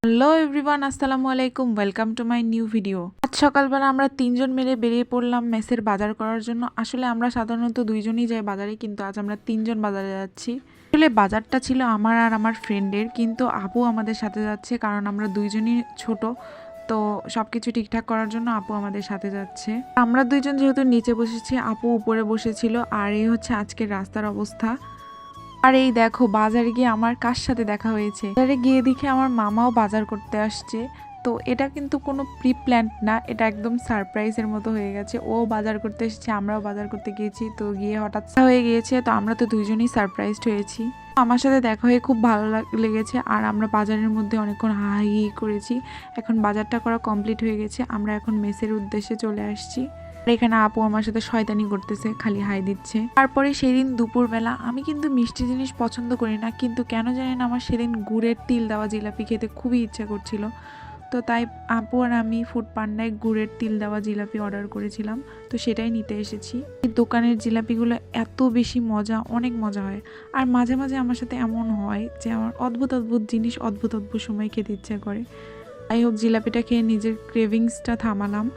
Hello everyone, আসসালামু আলাইকুম। Welcome to my new video. আজ সকালবেলা আমরা তিনজন মিলে বেরিয়ে পড়লাম মেসের বাজার করার জন্য। আসলে আমরা সাধারণত দুইজনই যাই বাজারে, কিন্তু আজ আমরা তিনজন বাজারে যাচ্ছি। আসলে বাজারটা ছিল আমার আর আমার ফ্রেন্ডের, কিন্তু আপু আমাদের সাথে যাচ্ছে কারণ আমরা দুইজনই ছোট, তো সব কিছু ঠিকঠাক করার জন্য আপু আমাদের সাথে যাচ্ছে। আমরা দুইজন যেহেতু নিচে বসেছি, আপু উপরে বসেছিল। আর এই হচ্ছে আজকের রাস্তার অবস্থা। আর এই দেখো, বাজারে গিয়ে আমার কার সাথে দেখা হয়েছে। বাজারে গিয়ে দেখে আমার মামাও বাজার করতে আসছে। তো এটা কিন্তু কোনো প্রি প্ল্যান্ড না, এটা একদম সারপ্রাইজের মতো হয়ে গেছে। ও বাজার করতে এসেছে, আমরাও বাজার করতে গিয়েছি, তো গিয়ে হঠাৎ হয়ে গিয়েছে। তো আমরা তো দুইজনই সারপ্রাইজড হয়েছি। আমার সাথে দেখা হয়ে খুব ভালো লেগেছে। আর আমরা বাজারের মধ্যে অনেকক্ষণ হাই করেছি। এখন বাজারটা করা কমপ্লিট হয়ে গেছে, আমরা এখন মেসের উদ্দেশ্যে চলে আসছি। এখানে আপু আমার সাথে শয়তানি করতেছে, খালি হাই দিচ্ছে। তারপরে সেদিন দুপুরবেলা আমি কিন্তু মিষ্টি জিনিস পছন্দ করি না, কিন্তু কেন জানি না আমার সেদিন গুড়ের তিল দেওয়া জিলাপি খেতে খুবই ইচ্ছা করছিল। তো তাই আপু আর আমি ফুড পান্ডায় গুড়ের তিল দেওয়া জিলাপি অর্ডার করেছিলাম, তো সেটাই নিতে এসেছি। এই দোকানের জিলাপিগুলো এত বেশি মজা, অনেক মজা হয়। আর মাঝে মাঝে আমার সাথে এমন হয় যে আমার অদ্ভুত অদ্ভুত জিনিস অদ্ভুত অদ্ভুত সময় খেতে ইচ্ছা করে। যাই হোক, জিলাপিটা খেয়ে নিজের ক্রেভিংসটা থামালাম।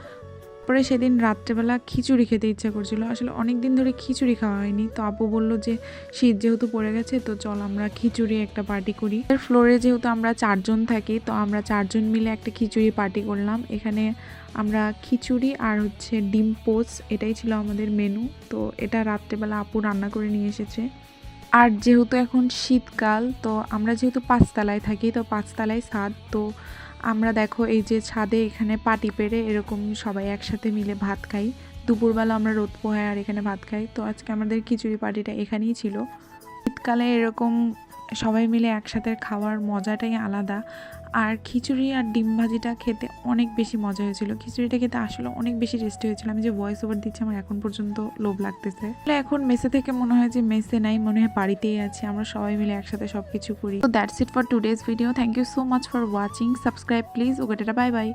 পরে সেদিন রাত্রেবেলা খিচুড়ি খেতে ইচ্ছা করছিল। আসলে অনেক দিন ধরে খিচুড়ি খাওয়া হয়নি, তো আপু বলল যে শীত যেহেতু পড়ে গেছে, তো চল আমরা খিচুড়ি একটা পার্টি করি। ফ্লোরে যেহেতু আমরা চারজন থাকি, তো আমরা চারজন মিলে একটা খিচুড়ি পার্টি করলাম। এখানে আমরা খিচুড়ি আর হচ্ছে ডিম পোচ, এটাই ছিল আমাদের মেনু। তো এটা রাত্রেবেলা আপু রান্না করে নিয়ে এসেছে। আর যেহেতু এখন শীতকাল, তো আমরা যেহেতু পাঁচতলায় থাকি, তো পাঁচতলায় ছাদ, তো আমরা দেখো এই যে ছাদে এখানে পাটি পেরে এরকম সবাই একসাথে মিলে ভাত খাই। দুপুরবেলা আমরা রোদ পোহাই আর এখানে ভাত খাই। তো আজকে আমাদের খিচুড়ি পার্টিটা এখানেই ছিল। শীতকালে এরকম সবাই মিলে একসাথে খাওয়ার মজাটাই আলাদা। আর খিচুড়ি আর ডিম ভাজিটা খেতে অনেক বেশি মজা হয়েছিল। খিচুড়িটা খেতে আসলে অনেক বেশি টেস্টি হয়েছিল। আমি যে ভয়েস ওভার দিচ্ছি, আমার এখন পর্যন্ত লোভ লাগতেছে। এখন মেসে থেকে মনে হয় যে মেসে নাই, মনে হয় বাড়িতেই আছি। আমরা সবাই মিলে একসাথে সব কিছু করি। তো that's it for today's video. Thank you so much for watching. Subscribe please. Okay, tata, bye by.